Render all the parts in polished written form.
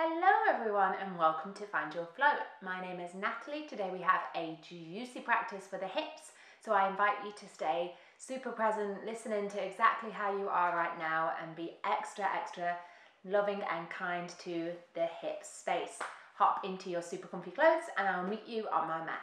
Hello everyone and welcome to Find Your Flow. My name is Natalie. Today we have a juicy practice for the hips. So I invite you to stay super present, listening to exactly how you are right now and be extra loving and kind to the hip space. Hop into your super comfy clothes and I'll meet you on my mat.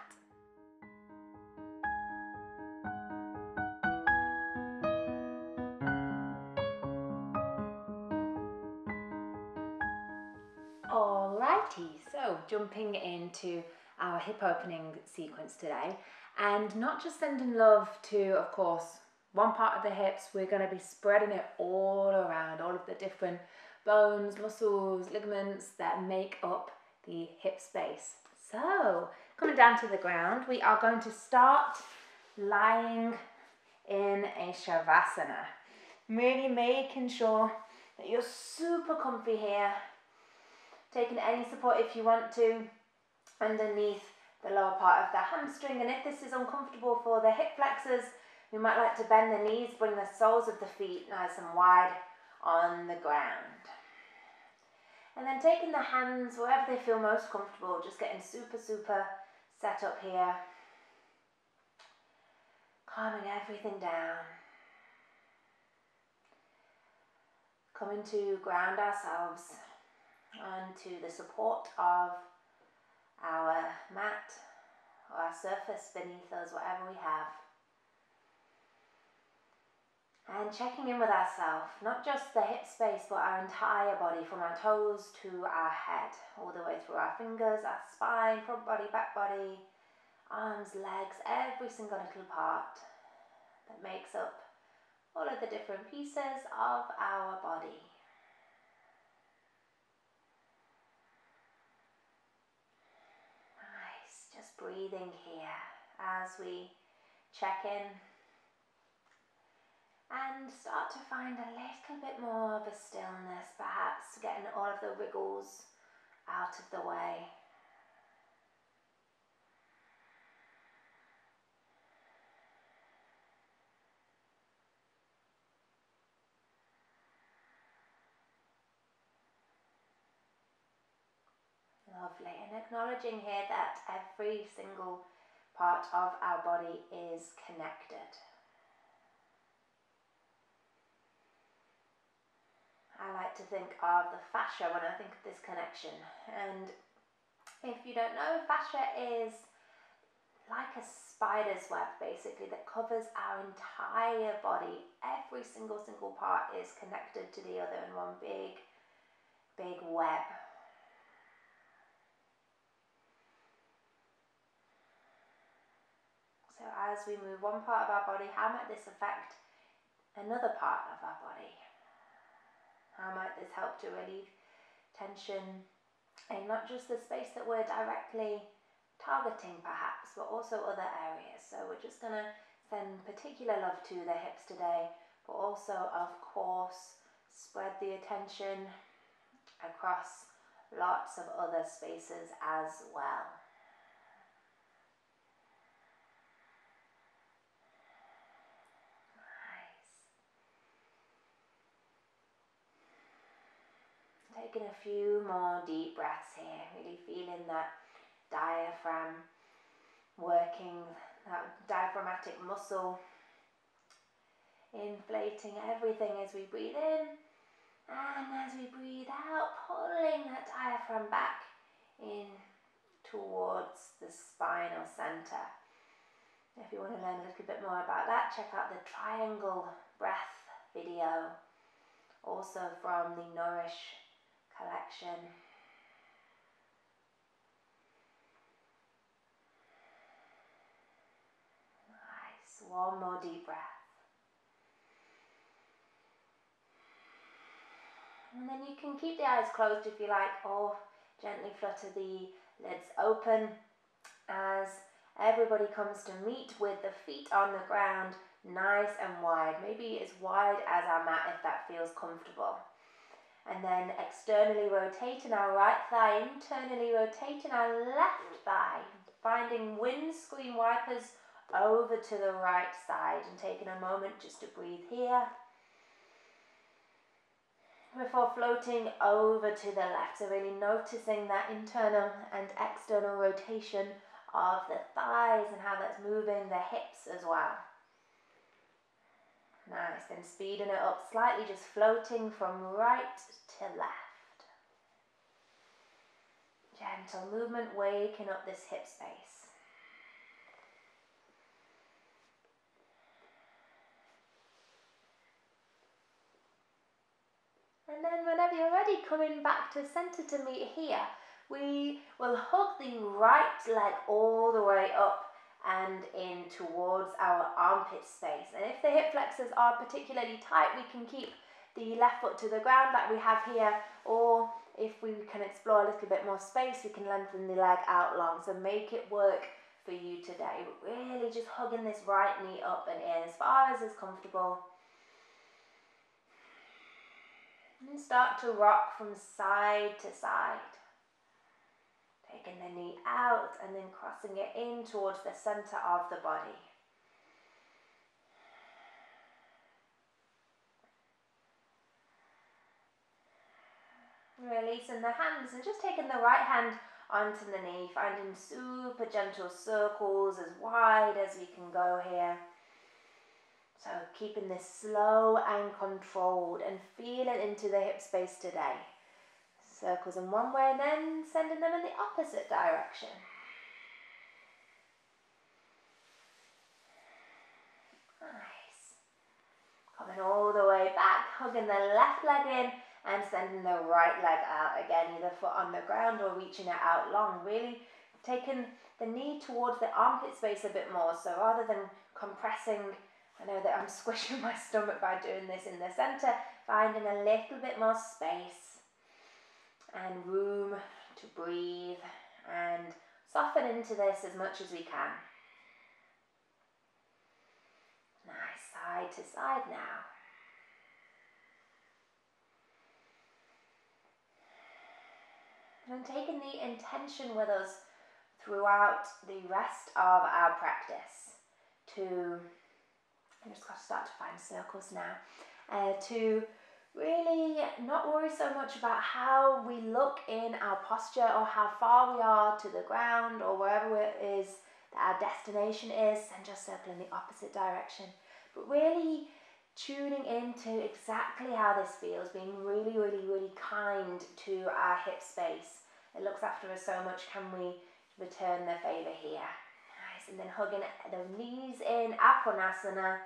Alrighty, so jumping into our hip opening sequence today, and not just sending love to, of course, one part of the hips. We're going to be spreading it all around, all of the different bones, muscles, ligaments that make up the hip space. So coming down to the ground, we are going to start lying in a shavasana, really making sure that you're super comfy here. Taking any support if you want to underneath the lower part of the hamstring, and if this is uncomfortable for the hip flexors, you might like to bend the knees, bring the soles of the feet nice and wide on the ground. And then taking the hands wherever they feel most comfortable, just getting super set up here. Calming everything down. Coming to ground ourselves onto the support of our mat or our surface beneath us, whatever we have. And checking in with ourselves, not just the hip space, but our entire body, from our toes to our head, all the way through our fingers, our spine, front body, back body, arms, legs, every single little part that makes up all of the different pieces of our body. Just breathing here as we check in and start to find a little bit more of a stillness, perhaps getting all of the wriggles out of the way. Lovely, and acknowledging here that every single part of our body is connected. I like to think of the fascia when I think of this connection, and if you don't know, fascia is like a spider's web basically that covers our entire body. Every single part is connected to the other in one big web. So as we move one part of our body, how might this affect another part of our body? How might this help to relieve tension in not just the space that we're directly targeting perhaps, but also other areas? So we're just going to send particular love to the hips today, but also, of course, spread the attention across lots of other spaces as well. Taking a few more deep breaths here, really feeling that diaphragm working, that diaphragmatic muscle, inflating everything as we breathe in, and as we breathe out, pulling that diaphragm back in towards the spinal center. If you want to learn a little bit more about that, check out the triangle breath video, also from the NOURISH collection. Nice, one more deep breath. And then you can keep the eyes closed if you like, or gently flutter the lids open as everybody comes to meet with the feet on the ground, nice and wide, maybe as wide as our mat if that feels comfortable. And then externally rotating our right thigh, internally rotating our left thigh, finding windscreen wipers over to the right side and taking a moment just to breathe here. before floating over to the left. So really noticing that internal and external rotation of the thighs and how that's moving the hips as well. Nice, then speeding it up slightly, just floating from right to left. Gentle movement, waking up this hip space. And then whenever you're ready, coming back to center to meet here, we will hug the right leg all the way up and in towards our armpit space. And if the hip flexors are particularly tight, we can keep the left foot to the ground like we have here, or if we can explore a little bit more space, we can lengthen the leg out long. So make it work for you today. But really just hugging this right knee up and in as far as is comfortable. And start to rock from side to side. Taking the knee out and then crossing it in towards the center of the body. Releasing the hands and just taking the right hand onto the knee, finding super gentle circles as wide as we can go here. So keeping this slow and controlled and feeling into the hip space today. Circles in one way and then sending them in the opposite direction. Nice. Coming all the way back, hugging the left leg in and sending the right leg out. Again, either foot on the ground or reaching it out long. Really taking the knee towards the armpit space a bit more. So rather than compressing, I know that I'm squishing my stomach by doing this in the center, finding a little bit more space and room to breathe and soften into this as much as we can. Nice, side to side now. And taking the intention with us throughout the rest of our practice to, I'm just going to start to find circles now, to really not worry so much about how we look in our posture or how far we are to the ground or wherever it is that our destination is, and just circle in the opposite direction. But really tuning into exactly how this feels, being really, really, really kind to our hip space. It looks after us so much. Can we return the favor here? Nice, and then hugging the knees in, Apanasana.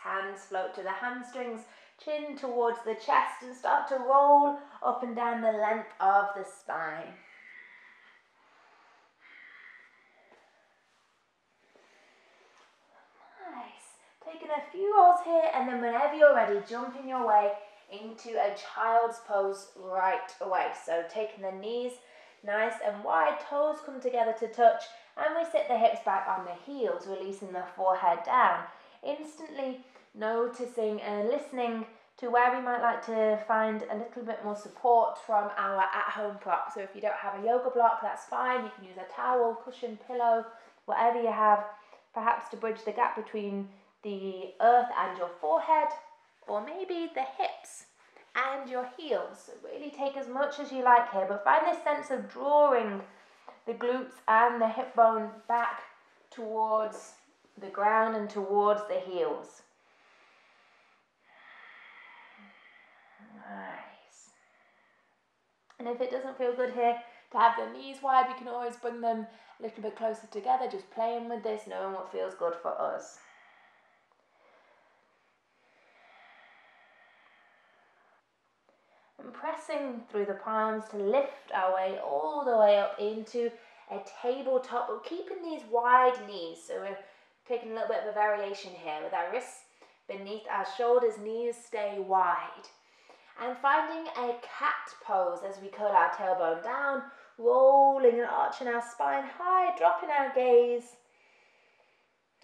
Hands float to the hamstrings, chin towards the chest, and start to roll up and down the length of the spine. Nice. Taking a few rolls here, and then whenever you're ready, jumping your way into a child's pose right away. So taking the knees nice and wide, toes come together to touch, and we sit the hips back on the heels, releasing the forehead down. Instantly noticing and listening to where we might like to find a little bit more support from our at-home prop. So if you don't have a yoga block, that's fine. You can use a towel, cushion, pillow, whatever you have, perhaps to bridge the gap between the earth and your forehead, or maybe the hips and your heels. So really take as much as you like here, but find this sense of drawing the glutes and the hip bone back towards the ground and towards the heels. Nice. And if it doesn't feel good here to have the knees wide, we can always bring them a little bit closer together, just playing with this, knowing what feels good for us. And pressing through the palms to lift our way all the way up into a tabletop, but keeping these wide knees. So we're taking a little bit of a variation here with our wrists beneath our shoulders, knees stay wide. And finding a cat pose as we curl our tailbone down, rolling and arching our spine high, dropping our gaze,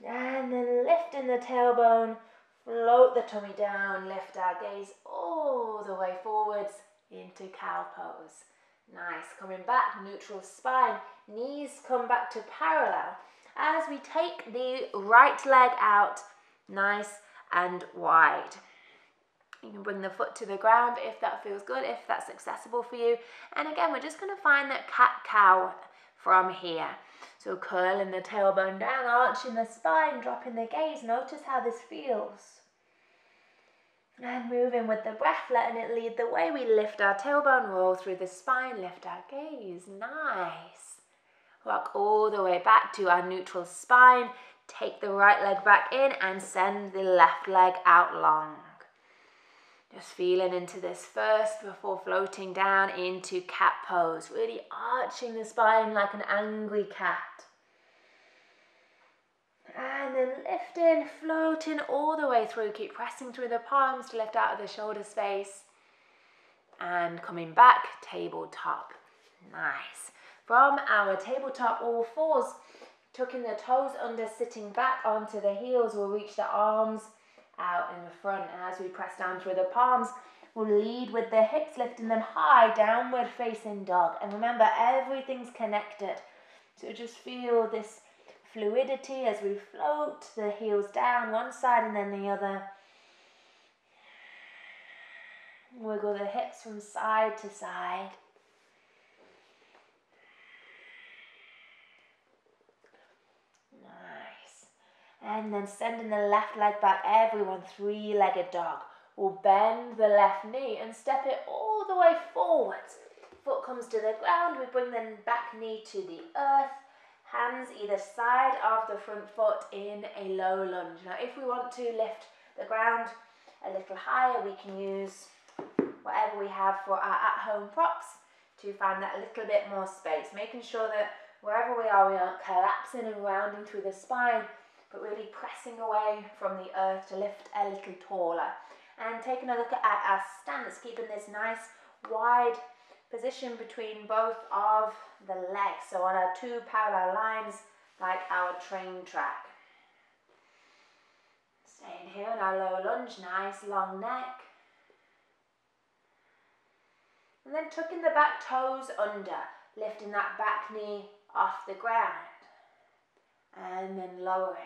and then lifting the tailbone, float the tummy down, lift our gaze all the way forwards into cow pose. Nice, coming back, neutral spine, knees come back to parallel. As we take the right leg out nice and wide. You can bring the foot to the ground if that feels good, if that's accessible for you. And again, we're just going to find that cat-cow from here. So curling the tailbone down, arching the spine, dropping the gaze. Notice how this feels. And moving with the breath, letting it lead the way. We lift our tailbone, roll through the spine, lift our gaze. Nice. Rock all the way back to our neutral spine. Take the right leg back in and send the left leg out long. Just feeling into this first before floating down into cat pose. Really arching the spine like an angry cat. And then lifting, floating all the way through. Keep pressing through the palms to lift out of the shoulder space. And coming back, tabletop. Nice. From our tabletop, all fours, tucking the toes under, sitting back onto the heels. We'll reach the arms out in the front. And as we press down through the palms, we'll lead with the hips, lifting them high, downward facing dog. And remember, everything's connected. So just feel this fluidity as we float the heels down one side and then the other. Wiggle the hips from side to side. Nice. And then sending the left leg back, everyone, three-legged dog. We'll bend the left knee and step it all the way forwards. Foot comes to the ground, we bring the back knee to the earth. Hands either side of the front foot in a low lunge. Now if we want to lift the ground a little higher, we can use whatever we have for our at-home props to find that a little bit more space. Making sure that wherever we aren't collapsing and rounding through the spine, but really pressing away from the earth to lift a little taller. And taking a look at our stance, keeping this nice wide position between both of the legs. So on our two parallel lines, like our train track. Staying here in our low lunge, nice long neck. And then tucking the back toes under, lifting that back knee off the ground. And then lowering.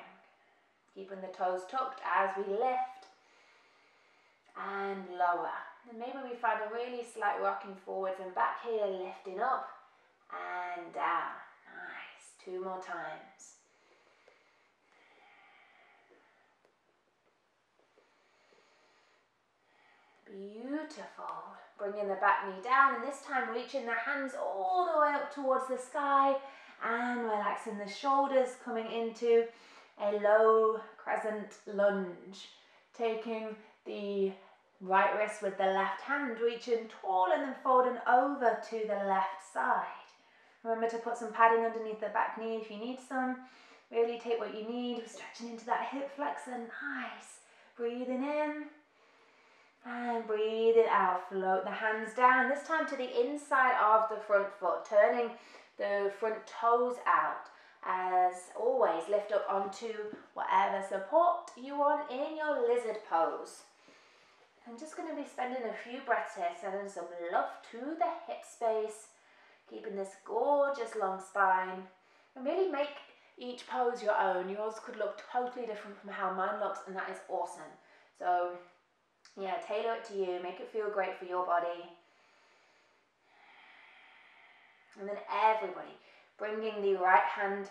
Keeping the toes tucked as we lift and lower. And maybe we find a really slight rocking forwards and back here, lifting up and down. Nice. 2 more times. Beautiful. Bringing the back knee down, and this time reaching the hands all the way up towards the sky and relaxing the shoulders, coming into a low crescent lunge. Taking the right wrist with the left hand, reaching tall and then folding over to the left side. Remember to put some padding underneath the back knee if you need some. Really take what you need, stretching into that hip flexor. Nice. Breathing in and breathing out. Float the hands down, this time to the inside of the front foot, turning the front toes out. As always, lift up onto whatever support you want in your lizard pose. I'm just going to be spending a few breaths here, sending some love to the hip space, keeping this gorgeous long spine, and really make each pose your own. Yours could look totally different from how mine looks, and that is awesome. So yeah, tailor it to you, make it feel great for your body. And then everybody, bringing the right hand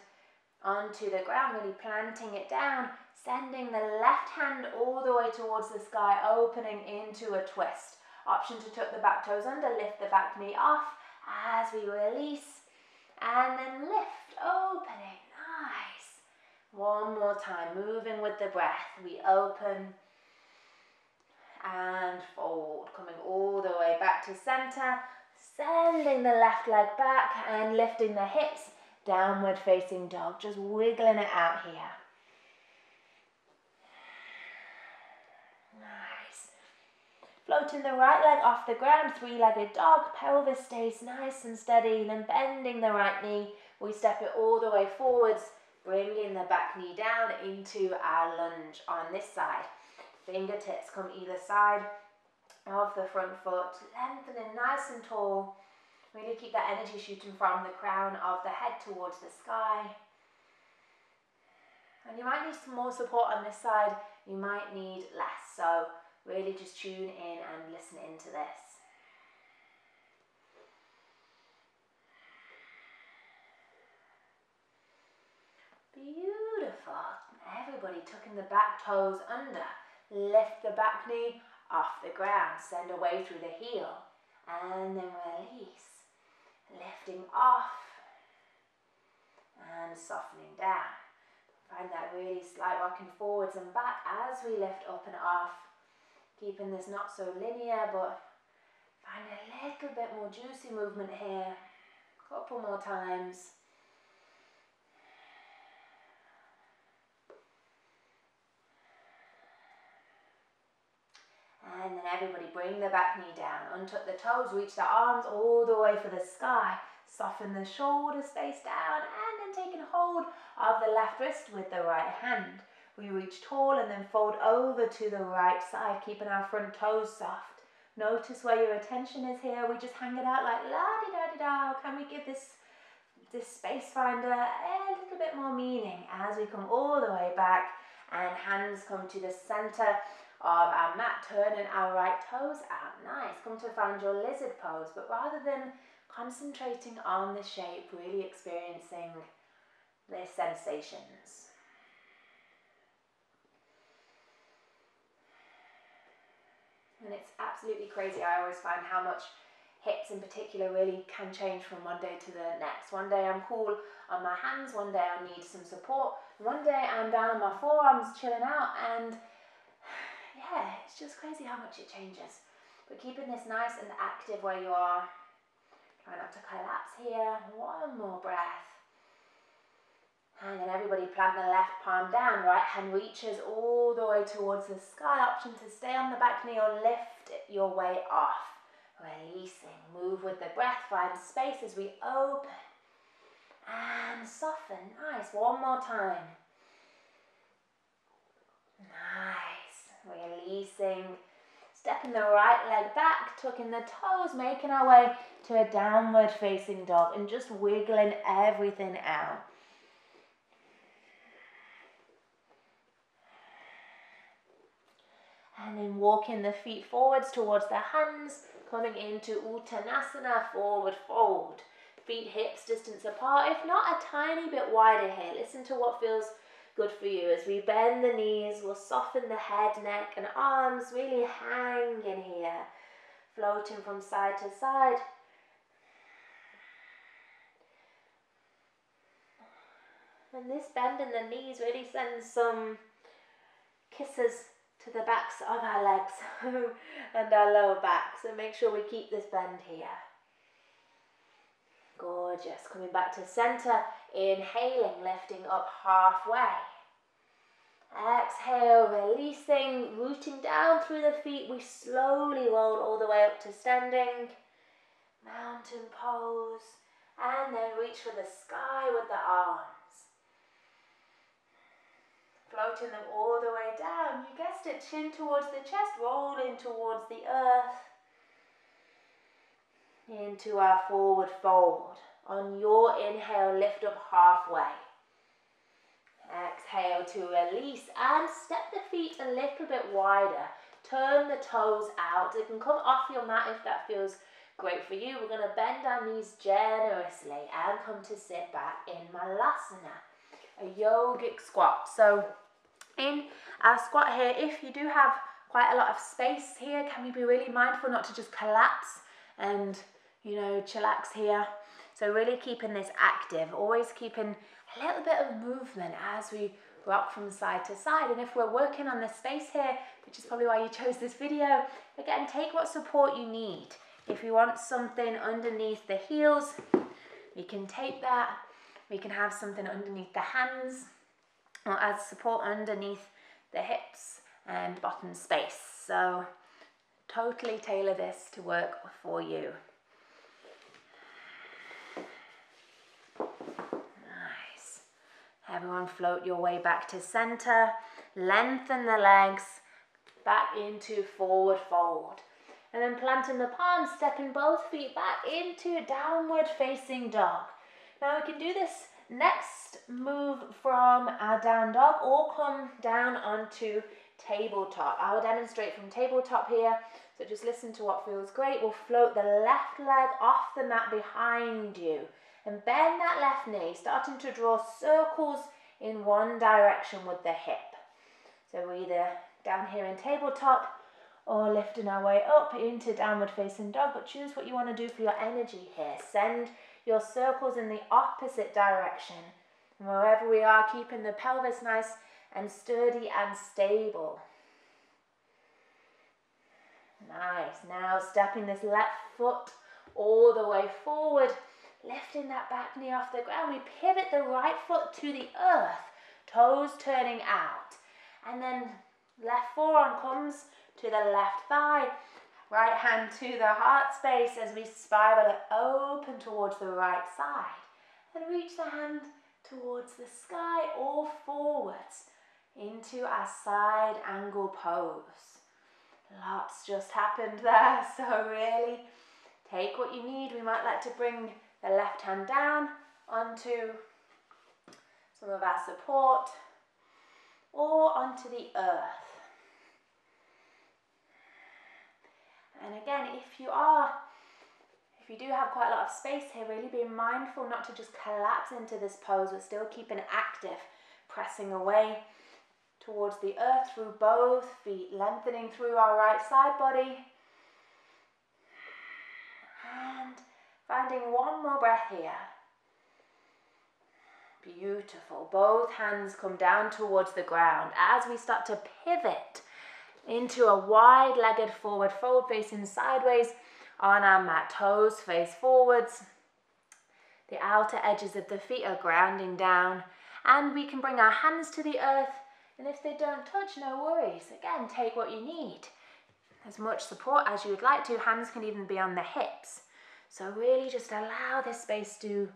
onto the ground, really planting it down, sending the left hand all the way towards the sky, opening into a twist. Option to tuck the back toes under, lift the back knee off as we release, and then lift, opening, nice. One more time, moving with the breath. We open and fold, coming all the way back to center, sending the left leg back and lifting the hips, downward facing dog, just wiggling it out here. Nice. Floating the right leg off the ground, three-legged dog, pelvis stays nice and steady, then bending the right knee, we step it all the way forwards, bringing the back knee down into our lunge on this side. Fingertips come either side of the front foot, lengthening nice and tall. Really keep that energy shooting from the crown of the head towards the sky. And you might need some more support on this side you might need less. So really just tune in and listen into this. Beautiful. Everybody tucking the back toes under. Lift the back knee off the ground. Send away through the heel. And then release. Lifting off. And softening down. Find that really slight rocking forwards and back as we lift up and off. Keeping this not so linear, but find a little bit more juicy movement here. Couple more times. And then everybody bring the back knee down, untuck the toes, reach the arms all the way for the sky. Soften the shoulder space down and then taking hold of the left wrist with the right hand. We reach tall and then fold over to the right side, keeping our front toes soft. Notice where your attention is here. We just hang it out like la-di-da-di-da. Can we give this space finder a little bit more meaning as we come all the way back and hands come to the center of our mat, turning our right toes out. Nice. Come to find your lizard pose, but rather than concentrating on the shape, really experiencing the sensations. And it's absolutely crazy. I always find how much hips in particular really can change from one day to the next. One day I'm cool on my hands, one day I need some support, one day I'm down on my forearms chilling out, and yeah, it's just crazy how much it changes. But keeping this nice and active where you are. Try not to collapse here. One more breath. And then everybody plant the left palm down. Right hand reaches all the way towards the sky. Option to stay on the back knee or lift your way off. Releasing. Move with the breath. Find space as we open. And soften. Nice. One more time. Nice. Releasing. Stepping the right leg back. Tucking the toes. Making our way to a downward facing dog. And just wiggling everything out. And then walking the feet forwards towards the hands, coming into Uttanasana, forward fold. Feet hips distance apart, if not a tiny bit wider here. Listen to what feels good for you. As we bend the knees, we'll soften the head, neck and arms, really hanging here. Floating from side to side. And this bend in the knees really sends some kisses to the backs of our legs and our lower back. So make sure we keep this bend here. Gorgeous. Coming back to center. Inhaling, lifting up halfway. Exhale, releasing, rooting down through the feet. We slowly roll all the way up to standing. Mountain pose. And then reach for the sky with the arms. Floating them all the way down. You guessed it, chin towards the chest, rolling towards the earth. Into our forward fold. On your inhale, lift up halfway. Exhale to release and step the feet a little bit wider. Turn the toes out. They can come off your mat if that feels great for you. We're going to bend our knees generously and come to sit back in Malasana, a yogic squat. So in our squat here, if you do have quite a lot of space here, can we be really mindful not to just collapse and, you know, chillax here? So really keeping this active, always keeping a little bit of movement as we rock from side to side. And if we're working on this space here, which is probably why you chose this video, again, take what support you need. If you want something underneath the heels, we can take that. We can have something underneath the hands, or as support underneath the hips and bottom space. So totally tailor this to work for you. Nice. Everyone float your way back to center. Lengthen the legs back into forward fold. And then planting the palms, stepping both feet back into downward facing dog. Now we can do this next move from our down dog or come down onto tabletop. I'll demonstrate from tabletop here, so just listen to what feels great. We'll float the left leg off the mat behind you and bend that left knee, starting to draw circles in one direction with the hip. So we're either down here in tabletop or lifting our way up into downward facing dog, but choose what you want to do for your energy here. Send your circles in the opposite direction. And wherever we are, keeping the pelvis nice and sturdy and stable. Nice. Now stepping this left foot all the way forward, lifting that back knee off the ground. We pivot the right foot to the earth, toes turning out. And then left forearm comes to the left thigh, right hand to the heart space as we spiral it open towards the right side. And reach the hand towards the sky or forwards into our side angle pose. Lots just happened there, so really take what you need. We might like to bring the left hand down onto some of our support or onto the earth. And again, if you do have quite a lot of space here, really be mindful not to just collapse into this pose. We're still keeping it active, pressing away towards the earth through both feet, lengthening through our right side body. And finding one more breath here. Beautiful. Both hands come down towards the ground as we start to pivot into a wide-legged forward fold facing sideways on our mat. Toes face forwards. The outer edges of the feet are grounding down, and we can bring our hands to the earth, and if they don't touch, no worries. Again, take what you need. As much support as you would like to. Hands can even be on the hips. So really just allow this space to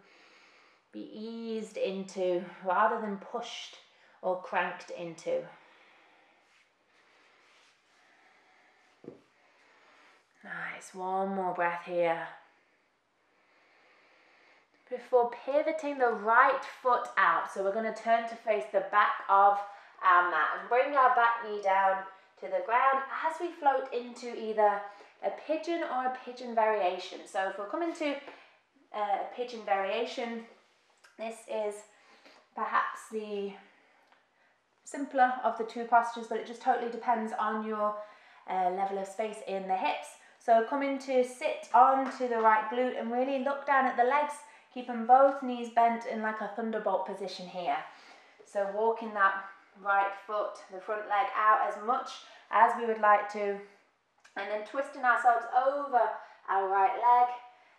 be eased into rather than pushed or cranked into. Nice, one more breath here. Before pivoting the right foot out, so we're going to turn to face the back of our mat and bring our back knee down to the ground as we float into either a pigeon or a pigeon variation. So if we're coming to a pigeon variation, this is perhaps the simpler of the two postures, but it just totally depends on your level of space in the hips. So coming to sit onto the right glute and really look down at the legs, keeping both knees bent in like a thunderbolt position here. So walking that right foot, the front leg out as much as we would like to, and then twisting ourselves over our right leg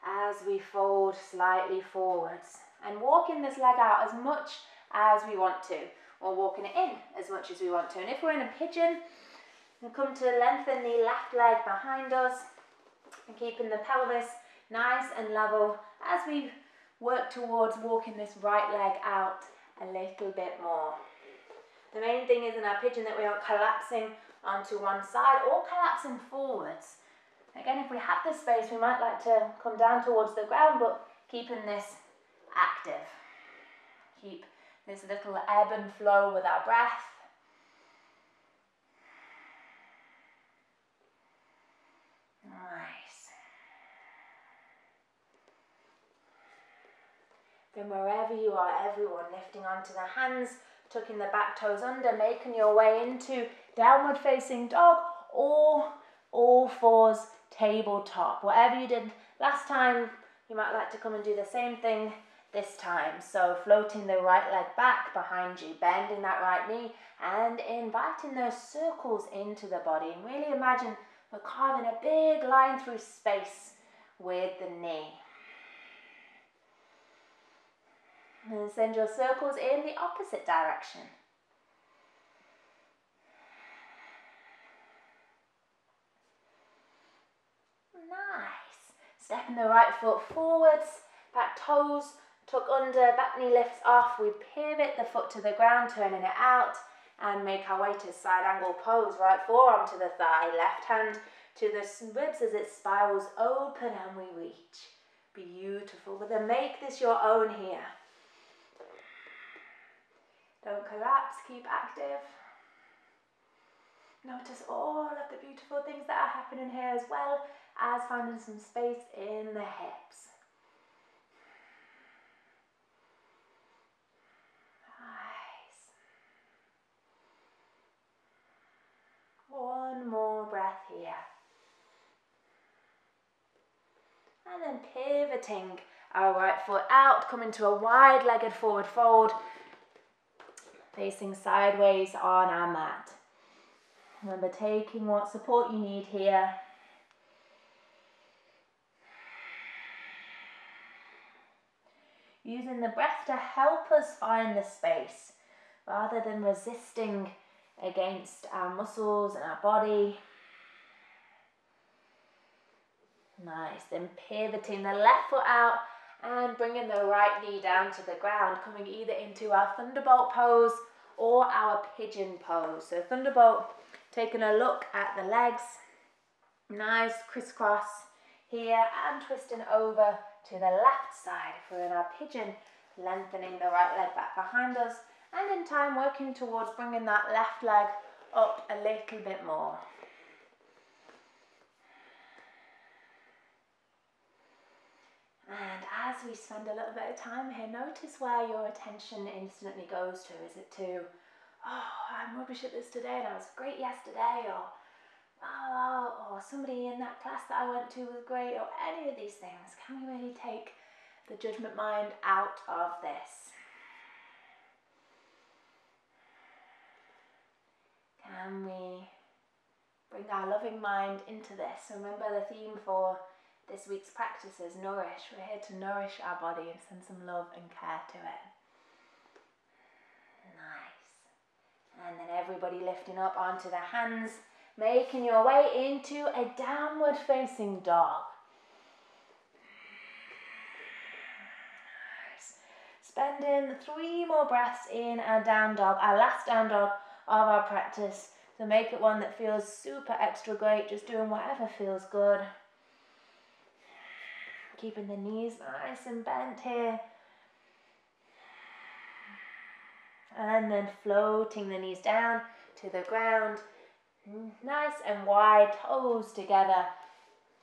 as we fold slightly forwards. And walking this leg out as much as we want to, or walking it in as much as we want to. And if we're in a pigeon, we'll come to lengthen the left leg behind us and keeping the pelvis nice and level as we work towards walking this right leg out a little bit more. The main thing is in our pigeon that we aren't collapsing onto one side or collapsing forwards. Again, if we have the space, we might like to come down towards the ground, but keeping this active. Keep this little ebb and flow with our breath. Nice. Then wherever you are, everyone, lifting onto the hands, tucking the back toes under, making your way into downward facing dog or all fours tabletop. Whatever you did last time, you might like to come and do the same thing this time. So floating the right leg back behind you, bending that right knee and inviting those circles into the body. And really imagine we're carving a big line through space with the knee. And send your circles in the opposite direction. Nice. Stepping the right foot forwards, back toes tuck under, back knee lifts off. We pivot the foot to the ground, turning it out, and make our way to side angle pose. Right forearm to the thigh, left hand to the ribs as it spirals open and we reach. Beautiful. But then make this your own here. Don't collapse, keep active. Notice all of the beautiful things that are happening here, as well as finding some space in the hips. Nice. One more breath here. And then pivoting our right foot out, coming to a wide-legged forward fold, facing sideways on our mat. Remember, taking what support you need here. Using the breath to help us find the space, rather than resisting against our muscles and our body. Nice, then pivoting the left foot out and bringing the right knee down to the ground, coming either into our thunderbolt pose or our pigeon pose. So thunderbolt, taking a look at the legs, nice crisscross here, and twisting over to the left side. If we're in our pigeon, lengthening the right leg back behind us, and in time working towards bringing that left leg up a little bit more. And as we spend a little bit of time here, notice where your attention instantly goes to. Is it to, oh, I'm rubbish at this today and I was great yesterday, or somebody in that class that I went to was great, or any of these things? Can we really take the judgment mind out of this? Can we bring our loving mind into this? Remember, the theme for this week's practice is nourish. We're here to nourish our body and send some love and care to it. Nice. And then everybody lifting up onto the hands, making your way into a downward facing dog. Nice. Spending 3 more breaths in our down dog, our last down dog of our practice. So make it one that feels super extra great, just doing whatever feels good. Keeping the knees nice and bent here. And then floating the knees down to the ground. Nice and wide, toes together.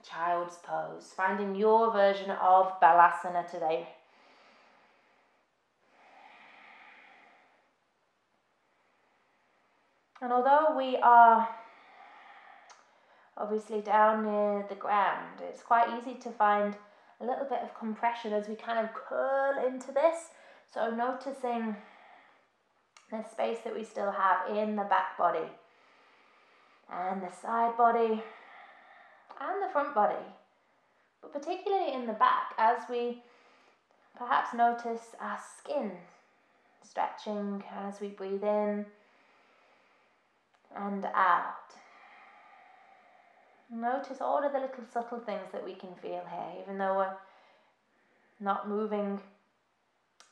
Child's pose. Finding your version of Balasana today. And although we are obviously down near the ground, it's quite easy to find a little bit of compression as we kind of curl into this. So noticing the space that we still have in the back body and the side body and the front body, but particularly in the back, as we perhaps notice our skin stretching as we breathe in and out. Notice all of the little subtle things that we can feel here, even though we're not moving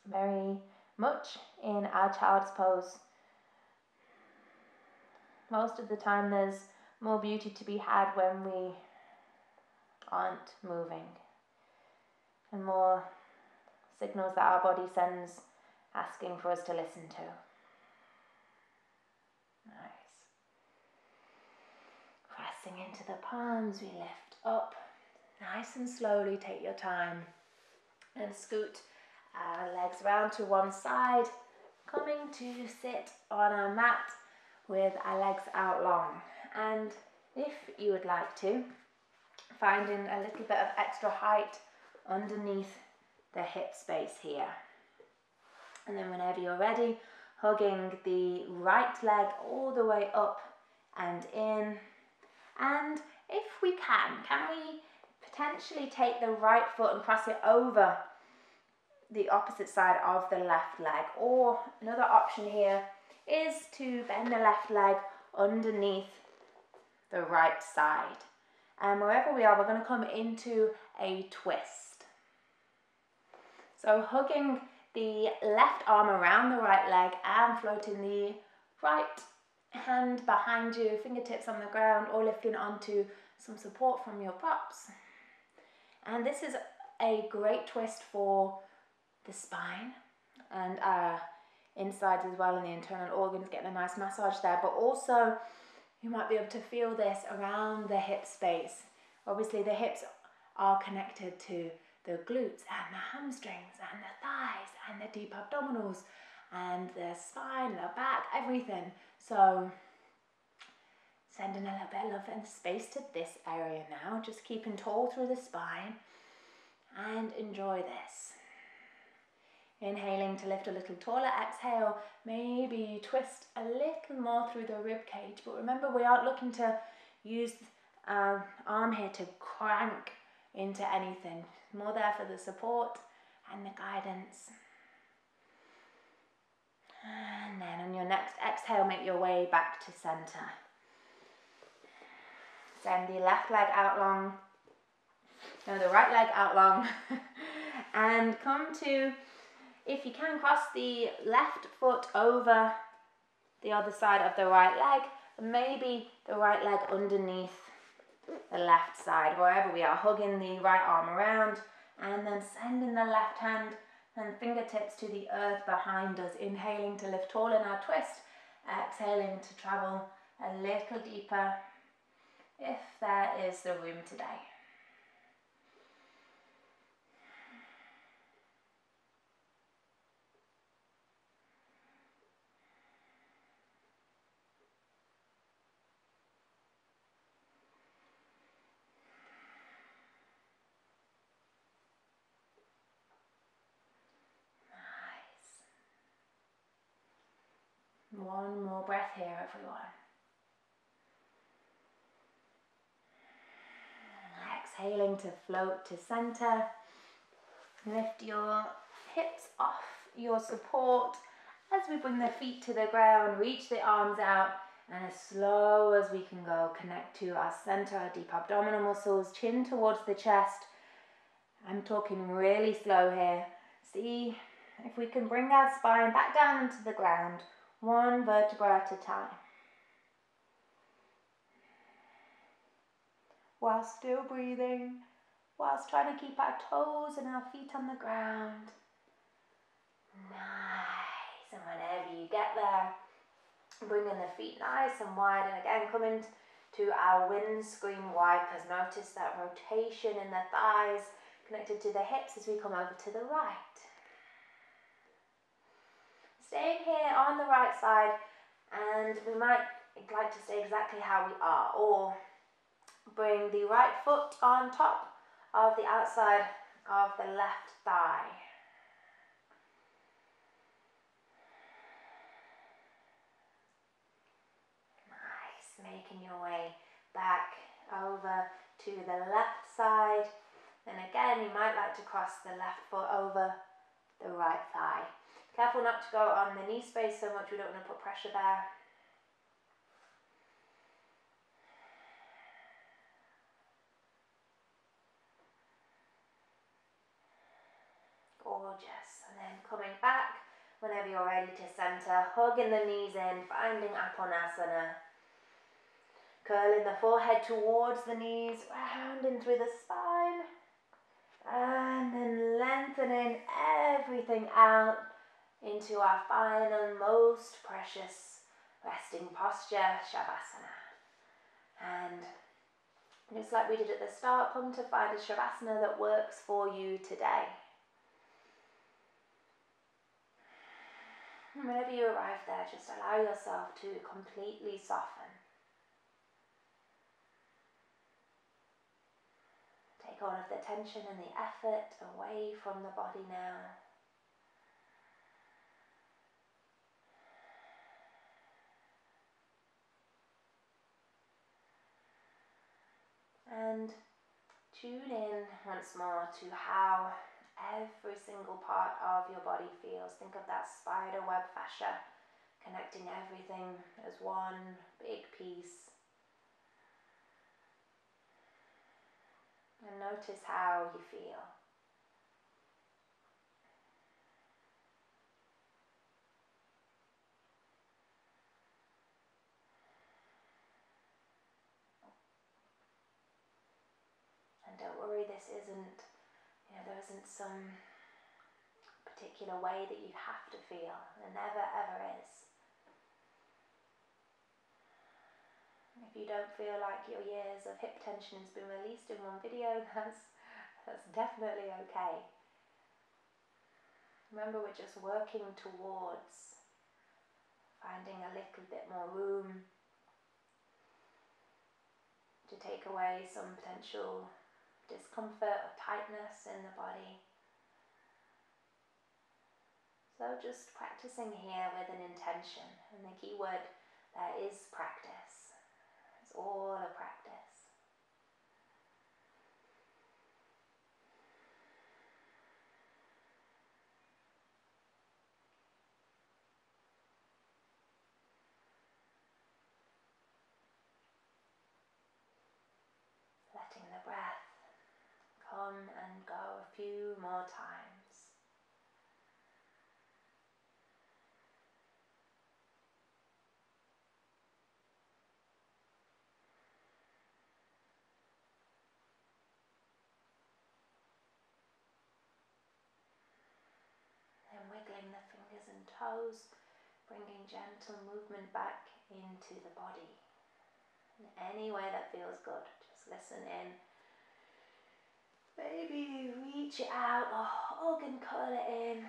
very much in our child's pose. Most of the time there's more beauty to be had when we aren't moving, and more signals that our body sends asking for us to listen to. Nice. Pressing into the palms, we lift up nice and slowly. Take your time and scoot our legs round to one side, coming to sit on our mat with our legs out long. And if you would like to, finding a little bit of extra height underneath the hip space here. And then whenever you're ready, hugging the right leg all the way up and in. And if we can we potentially take the right foot and cross it over the opposite side of the left leg? Or another option here is to bend the left leg underneath the right side. And wherever we are, we're going to come into a twist. So hugging the left arm around the right leg and floating the right hand behind you, fingertips on the ground, or lifting onto some support from your props. And this is a great twist for the spine and our insides as well, and the internal organs, getting a nice massage there, but also You might be able to feel this around the hip space. Obviously the hips are connected to the glutes and the hamstrings and the thighs and the deep abdominals and the spine, the back, everything. So sending a little bit of love and space to this area now, just keeping tall through the spine, and enjoy this. Inhaling to lift a little taller, exhale, maybe twist a little more through the rib cage, but remember we aren't looking to use our arm here to crank into anything, more there for the support and the guidance. And then on your next exhale, make your way back to center. Send the left leg out long, no, the right leg out long, and come to, if you can, cross the left foot over the other side of the right leg, and maybe the right leg underneath the left side, wherever we are, hugging the right arm around, and then sending the left hand and fingertips to the earth behind us, inhaling to lift tall in our twist, exhaling to travel a little deeper if there is the room today. One more breath here, everyone. Exhaling to float to center. Lift your hips off your support as we bring the feet to the ground, reach the arms out, and as slow as we can go, connect to our center, our deep abdominal muscles, chin towards the chest. I'm talking really slow here. See if we can bring our spine back down into the ground, one vertebra at a time. While still breathing, whilst trying to keep our toes and our feet on the ground. Nice. And whenever you get there, bringing the feet nice and wide, and again coming to our windscreen wipers. Notice that rotation in the thighs connected to the hips as we come over to the right. Staying here on the right side, and we might like to stay exactly how we are, or bring the right foot on top of the outside of the left thigh. Nice, making your way back over to the left side. And again, you might like to cross the left foot over the right thigh. Careful not to go on the knee space so much, we don't want to put pressure there. Gorgeous. And then coming back, whenever you're ready to center, hugging the knees in, finding Apanasana. Curling the forehead towards the knees, rounding through the spine. And then lengthening everything out into our final, most precious resting posture, Shavasana. And just like we did at the start, come to find a Shavasana that works for you today. And whenever you arrive there, just allow yourself to completely soften. Take all of the tension and the effort away from the body now. And tune in once more to how every single part of your body feels. Think of that spider web fascia connecting everything as one big piece. And notice how you feel. And don't worry, this isn't, there isn't some particular way that you have to feel. There never ever is. If you don't feel like your years of hip tension has been released in one video, that's definitely okay. Remember, we're just working towards finding a little bit more room to take away some potential discomfort or tightness in the body. So just practicing here with an intention, and the key word there is practice. It's all a practice. Letting the breath come and go a few more times. And wiggling the fingers and toes, bringing gentle movement back into the body. In any way that feels good, just listen in. Maybe reach it out or hug and curl it in.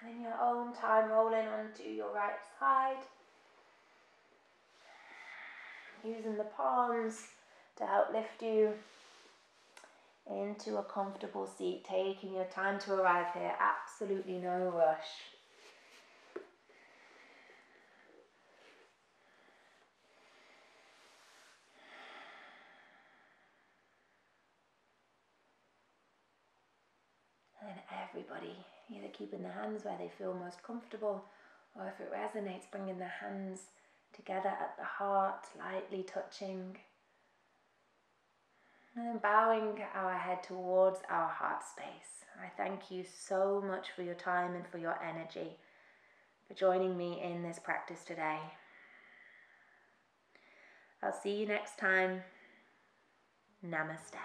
In your own time, rolling onto your right side. Using the palms to help lift you into a comfortable seat, taking your time to arrive here, absolutely no rush. And everybody, either keeping the hands where they feel most comfortable, or if it resonates, bringing the hands together at the heart, lightly touching. And then bowing our head towards our heart space. I thank you so much for your time and for your energy, for joining me in this practice today. I'll see you next time. Namaste.